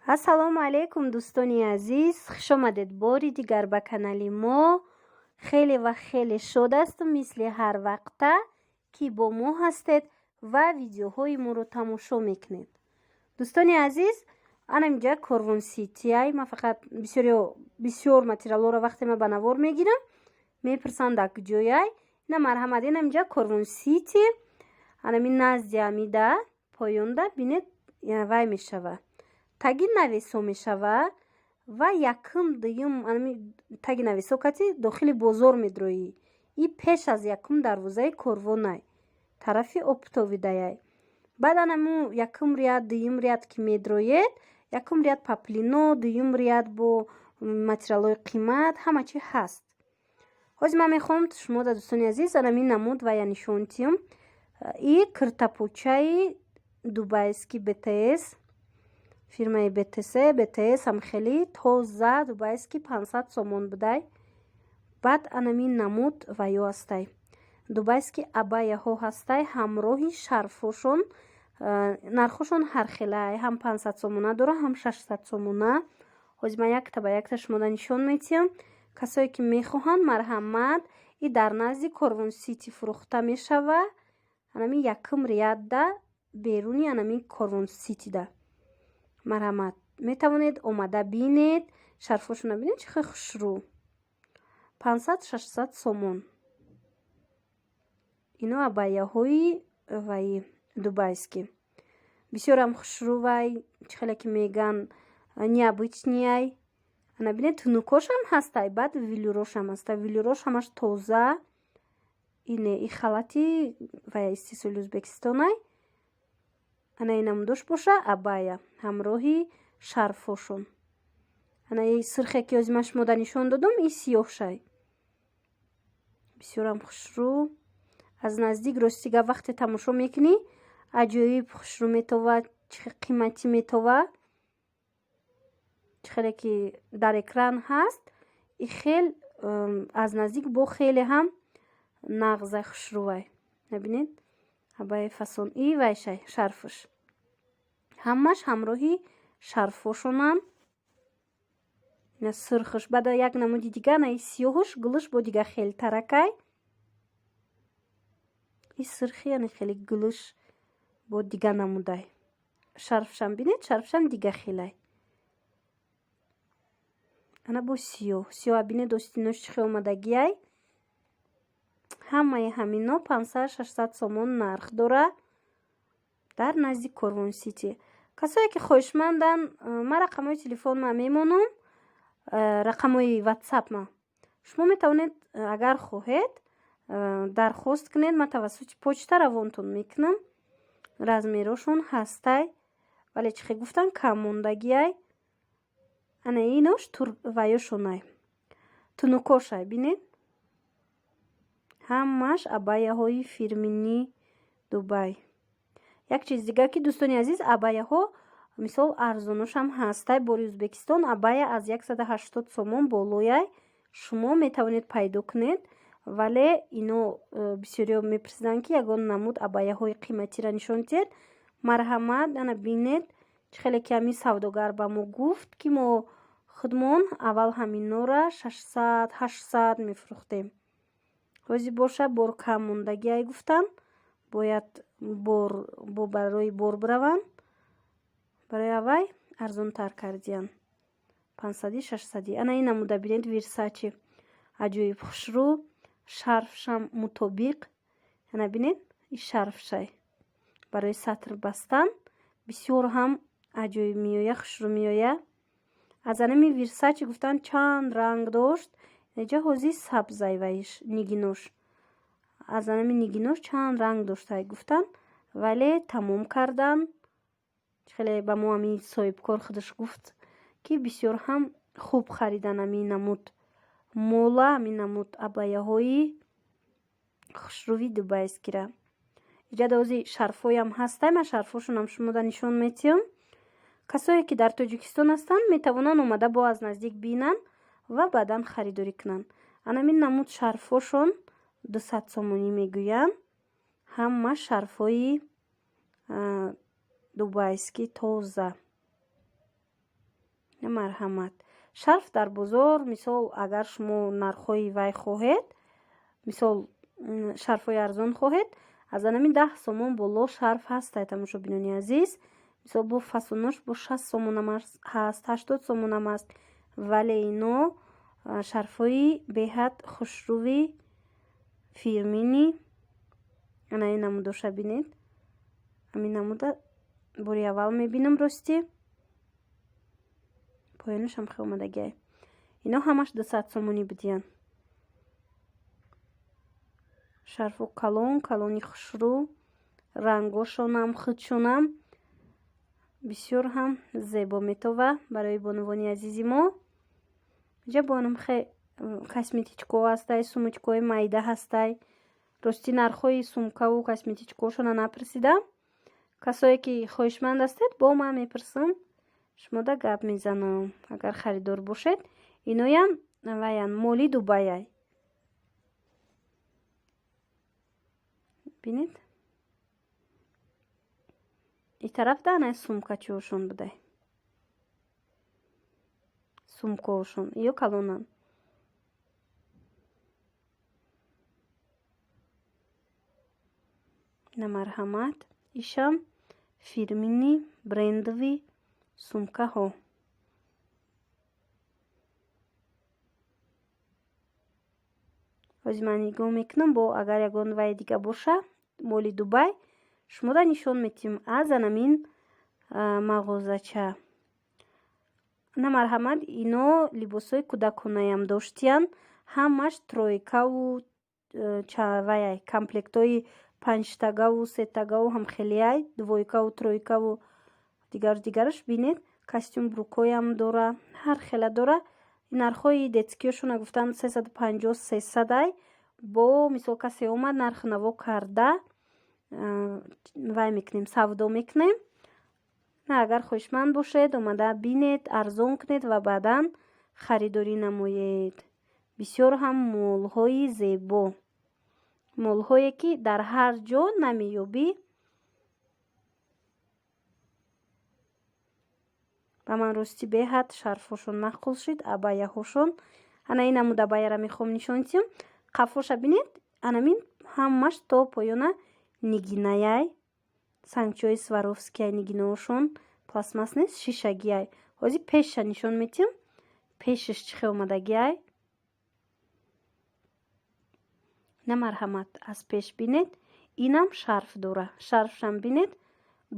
ассалому алайкум дӯстони азиз, хуш омадед бори дигар ба канали мо. хеле ва хеле шод ҳастам мисли ҳар вақта ки бо мо ҳастед ва видеоҳои моро тамошо мекунед. дӯстони азиз, ана инҷа Корвон Сити ай. Ман фақат бисёр материалҳоро вақте ма ба навор мегирам, мепурсанд дар куҷои ай. ина марҳамат, ина инҷа Корвон Сити, анами назди амида поёнда бинед вай мешава. Таги навесо мешава ва якум дуюм таги навесо кати дохили бозор медроӣ. И пеш аз якум дарвозаи корвонай, тарафи оптовидаяй. баъд анаму якум ряд, дуюм ряд ки медроед, якум ряд паплино, дуюм ряд бо материалҳои қимат, ҳама чи ҳаст. ҳозир ман мехоҳам шумо да дӯстони азиз анами намуд ва я нишон тиём. И киртапучаи дубайский БТС, фирмаи БТС ҳам хеле тоза дубайский 500 сомон будай. баъд анами намуд ва ё ҳастай. дубайский абаяҳо ҳастай, ҳамроҳи шарфҳошон. нархошон ҳархелай, ҳам 500 сомона дора, ҳам 600 сомона. ҳозир ман якта ба якта шумода нишон метиҳам. касое ки мехоҳанд, марҳамат, и дар назди Корвон Сити фурӯхта мешава. анами якум рядда беруни анами Корвон Ситида. марҳамат, метавонед омада бинед. шарфҳошона бинед чӣ хел хушрӯ. 500-600 сомон. ино абаяҳои вай дубайский. бисёрам хушрӯ вай, чӣ хеле ки меган необычный. ана бинед тунукошам ҳастай, баъд вилюрошам ҳастай. вилюрош ҳамаш тоза. ине и халати вай истисоли Узбекистонай. ана ин намудош боша абая ҳамроҳи шарфҳошон. ана и сирхе ки ҳозир ман шумо да нишон додам, и сиёҳшай. бисёрам хушрӯ. аз наздик ростига вақте тамошо мекунӣ, аҷоиб хушрӯ метова, чӣ хел қиматӣ метова, чӣ хеле ки дар экран ҳаст. и хел аз наздик бо хеле ҳам нағзай хушрӯвай. набинед абай фасон и вайшай шарфш. ҳамаш ҳамроҳи шарфҳошонам. ина сирхш. баъда як намуди дига, на и сиёҳш гулш бо дига хелтаракай. и сирхи яъне хеле гулш бо дига намудай. шарфшам бинед, шарфшам дига хелай. ана бо сиёҳ бинед остинош чӣ хел омадагиай. ҳамаи ҳамино 500-600 сомон нарх дора дар назди Корвон Сити. касое ки хоҳишманданд, ман рақамҳои телефонма мемонам, рақамҳои ватсапма. шумо метавонед, агар хоҳед, дархост кунед. ман тавассути почта равонтон мекунам. размерошон ҳастай, вале чӣ хел гуфтан кам мондагиай. ана инош ваёшонай, тунукошай бинед. ҳамаш абаяҳои фирмини Дубай. як чиз дига ки дӯстони азиз, абаяҳо мисол арзоношам ҳастай. бори Узбекистон абая аз 180 сомон болояй шумо метавонед пайдо кунед. вале ино бисёриҳо мепурсиданд ки ягон намуд абаяҳои қиматиро нишон диҳед. марҳамат, ана бинед чӣ хеле ки ҳамин савдогар ба мо гуфт ки мо худмон аввал ҳаминора 600-800 мефурӯхтем. ҳозир боша бор кам мондагиай гуфтан, бояд барои бор бираванд. барои авай арзонтар кардиянд, 500-600. ана ин намуда бинед вирсачи аҷоиб хушрӯ. шарфшам мутобиқ. ана бинед и шарфшай барои сатр бастан бисёр ҳам аҷоиб меоя, хушрӯ меоя. аз анами вирсачи гуфтан чанд ранг дошт. инҷа ҳозир сабзай вайш нигинош. аз анами нигинош чанд ранг доштай гуфтан, вале тамом кардан. чӣ хеле ба мо ҳамин соҳибкор худаш гуфт ки бисёр ҳам хуб харидан ҳамин намуд мола, ҳамин намуд абаяҳои хушрӯви дубайскира. инҷа ҳозир шарфҳоям ҳастай. ман шарфҳошонам шумода нишон метиҳам. касое ки дар Тоҷикистон ҳастанд, метавонанд омада бо аз наздик бинанд ва баъдан харидорӣ кунанд. анамин намуд шарфҳошон 200 сомонӣ мегӯянд. ҳама шарфҳои дубайский тоза. марҳамат. Шарф дар бозор, мисол агар шумо нархҳои вай хоҳед, мисол шарфҳои арзон хоҳед, аз анами 10 сомон боло шарф ҳастай тамошобинони азиз. мисол бо фасонош бо 60 сомонам ҳаст, 80 сомонам аст. вале ино шарфҳои беҳад хушрӯви фирмини ана ин намудоша бинед. ҳамин намуда бори аввал мебинам рости. поёнашам хе омадагиай. ино ҳамаш 200 сомонӣ будиян. шарфу калон, калони хушрӯ, рангошонам, худшонам бисёр ҳам зебо метова барои бонувони азизи мо. иҷа бонам хе косметичко ҳастай, сумочкаҳои майда ҳастай. рости нархҳои сумкаву косметичкошона напирсидам. касое ки хоҳишманд ҳастед бо ман мепирсам, шумода гап мезанам. агар харидор бошед, иноям ваян моли Дубайай. бинед и тараф данай сумкачиошон будай, сумкаошон ё калонан. на марҳамат. ишам фирмини брендови сумкаҳо. ҳозир ман нигоҳ мекунам, бо агар ягон вай дига боша моли Дубай шумода нишон метим аз анамин мағозача. на марҳамат. ино либосҳои кӯдаконаям доштиян. ҳамаш тройкаву ваяй комплектҳои 5-тагаву 3-тагаву ҳам хелияй, двойкаву тройкаву дигараш бинед. костюм брукоям дора, ҳар хела дора. нархҳои детскиёшона гуфтан 350-300ай. бо мисол касе омад нархи наво карда вай мекунем, савдо мекунем. на агар хоҳишманд бошед омада бинед, арзон кунед ва баъдан харидорӣ намоед. бисёр ҳам молҳои зебо, молҳое ки дар ҳар ҷо намеёбӣ. ба ман рости беҳад шарфҳошон махқул шид, абаяҳошон. ана ин намуд абаяра мехоҳам нишонтиям. қафоша бинед, анамин ҳамаш то поёна нигинаяй. сангчиҳои сваровскияй нигинаошон пластмас нест, шишагияй. ҳозир пеша нишон метиям. пешаш чӣ хел омадагияй. на марҳамат. аз пеш бинед, инам шарф дора. шарфшам бинед,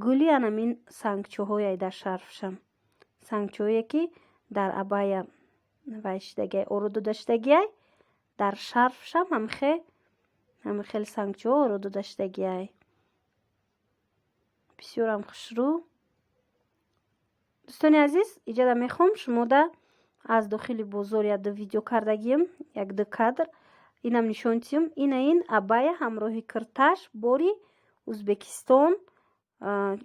гули анамин сангчиҳояй дар шарфшам. сангчиҳое ки дар абая вайшидагияй оро додашидагияй, дар шарфшам ҳамихел сангчиҳо оро додашидагияй. бисёрам хушрӯ. дӯстони азиз, иҷада мехоҳам шумода аз дохили бозор як-ду видео кардагием, як-ду кадр. инам нишонтиям. ин абая ҳамроҳи кирташ, бори Узбекистон.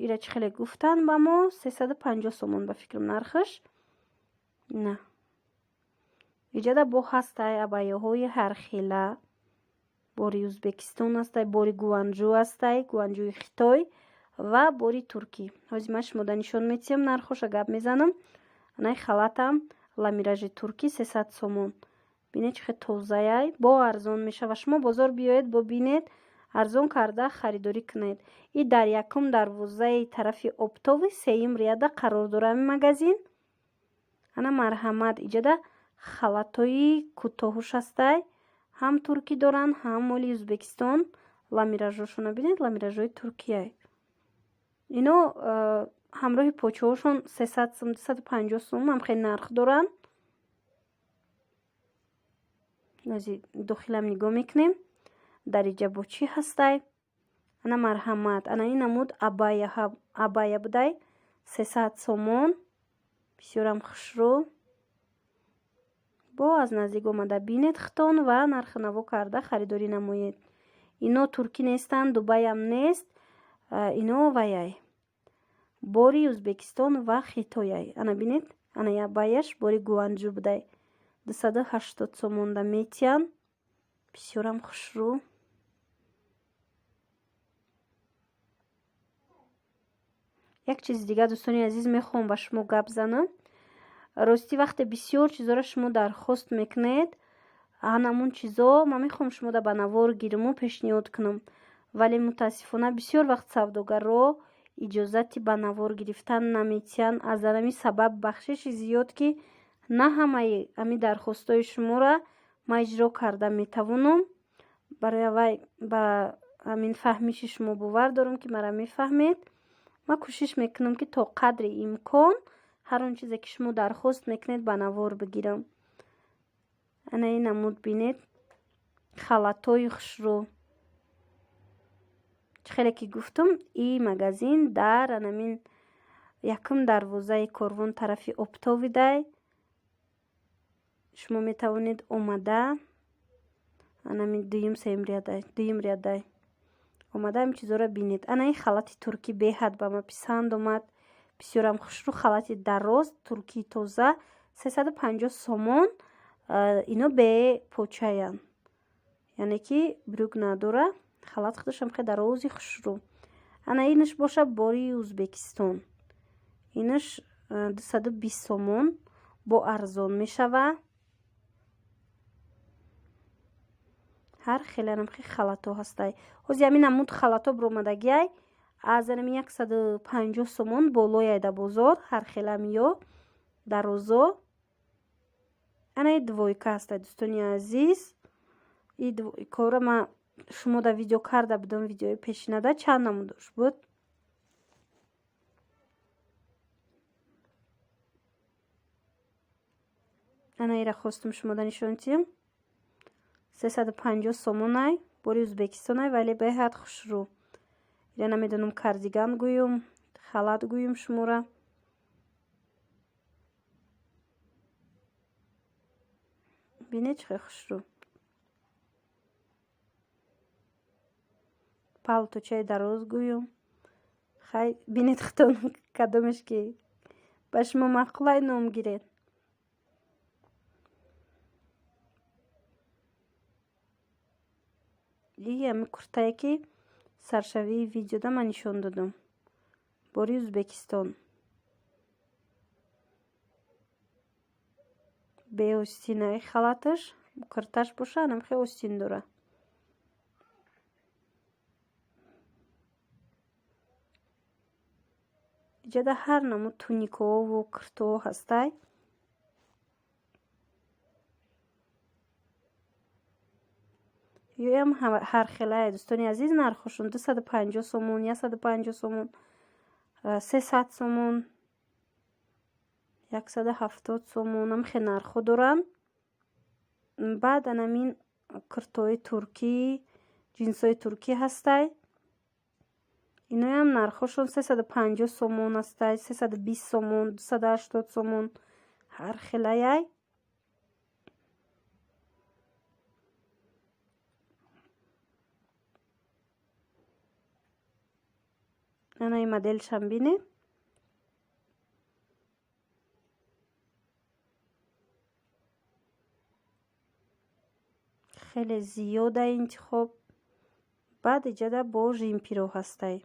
ира чӣ хеле гуфтан ба мо? 350 сомон ба фикрам нархаш. на иҷада бо ҳастай абаяҳои ҳархела. бори Узбекистон ҳастай, бори Гуанҷу ҳастай, Гуанҷуи Хитой ва бори Туркӣ. ҳозир ман шумода нишон метиҳам, нархоша гап мезанам. анаи халатам ламиражи туркӣ 300 сомон. бинед чӣ хел тозаяй, бо арзон мешава. шумо бозор биёед, бо бинед, арзон карда харидорӣ кунед. и дар 1-12 тарафи Оптови 3 рияда қарор дора ин магазин. ана марҳамат. иҷада халатҳои кӯтоҳуш ҳастай. ҳам туркӣ доранд, ҳам моли Узбекистон. ламиражошона бинед, ламиражҳои Туркияй. ино ҳамроҳи почаҳошон 300 сом, 250 сом ҳам хеле нарх доранд. ҳозир дохилам нигоҳ мекунем. дариҷабочӣ ҳастай. ана марҳамат. ана ин намуд абая будай 300 сомон. бисёрам хушрӯ. бо аз наздик омада бинед хитон ва нархи наво карда харидорӣ намоед. ино туркӣ нестанд, Дубайам нест. ино ваяй бори Узбекистон ва Хитояй. ана бинед, ана абаяш бори Гуанҷу будай 280 сомонда метиян. бисёрам хушрӯ. як чизи дига дӯстони азиз мехоҳам ба шумо гап занам. рости вақте бисёр чизоро шумо дархост мекунед, ҳанамун чизо ман мехоҳам шумода ба навор гириму пешниҳод кунам, вале мутаассифона бисёр вақт савдогарро иҷозати ба навор гирифтан наметиҳанд. аз ҳамин сабаб бахшиши зиёд ки на ҳамаи ҳамин дархостҳои шуморо ман иҷро карда метавонам. барои аввай ба ҳамин фаҳмиши шумо бовар дорам ки маро мефаҳмед. ман кӯшиш мекунам ки то қадри имкон ҳар он чизе ки шумо дархост мекунед ба навор бигирам. ана ин намуд бинед халатои хушрӯ. хеле ки гуфтам, ин магазин дар анамин якум дарвозаи корвон тарафи Оптовидай. шумо метавонед омада анамин дуюм рядай омада ҳам чизоро бинед. ана ин халати туркӣ беҳад ба ман писанд омад, бисёрам хушрӯ. халати дароз туркии тоза 350 сомон. ино бе почаян, яъне ки брюк надора. халат худашам хеле дарози хушрӯ. ана инаш боша бори Узбекистон. инаш 220 сомон бо арзон мешава. ҳар хеланам хе халато ҳастай. ҳози ҳамин намуд халато биромадагиай аз 150 сомон болояй да бозор. ҳар хелам ё дарозо. ана ин двойка ҳастай дӯстони азиз. ин двойкаро ман шумода видео карда будам. видеои пешинада чанд намудош буд. ана ира хостум шумода нишон тиҳам. 350 сомонай бори Узбекистонай, вале беҳад хушрӯ. ира намедонам кардиган гӯюм, халат гӯюм шумора. бинед чӣ хеле хушрӯ. палточаи дароз гӯюм. хай бинед худтон кадомаш ки ба шумо маъқулай ном гиред. ин ҳамин куртае ки саршавии видеода ман нишон додам. бори Узбекистон. бе остинаи халаташ курташ боша, анам хеле остин дора. иҷада ҳар намуд туникаову куртао ҳастай. ёям ҳар хелае дӯстони азиз. нархошон 250 сомон, 150 сомон, 300 сомон, 170 сомон. ам хеле нархо доранд. баъд анамин куртои туркӣ, ҷинсои туркӣ ҳастай. иноям нархошон 350 сомон ҳастай, 320 сомон, 280 сомон. ҳар хелаяй. ана ин моделшам бинед. хеле зиёда интихоб. баъд иҷада бо жимпиро ҳастай.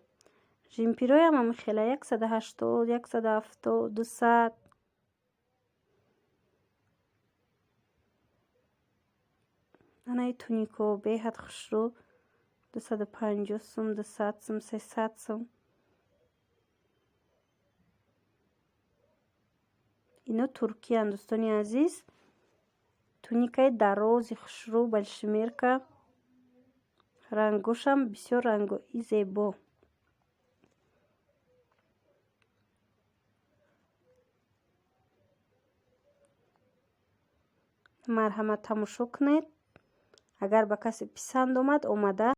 жимпироям ам хела 180, 170, 200. ана ин тунико беҳад хушрӯ. 250 сум, 200 сум, 300 сум. ино туркиян дӯстони азиз. туникаи дарози хушрӯ, большемерка. рангошам бисёр рангои зебо. марҳамат тамошо кунед. агар ба касе писанд омад омада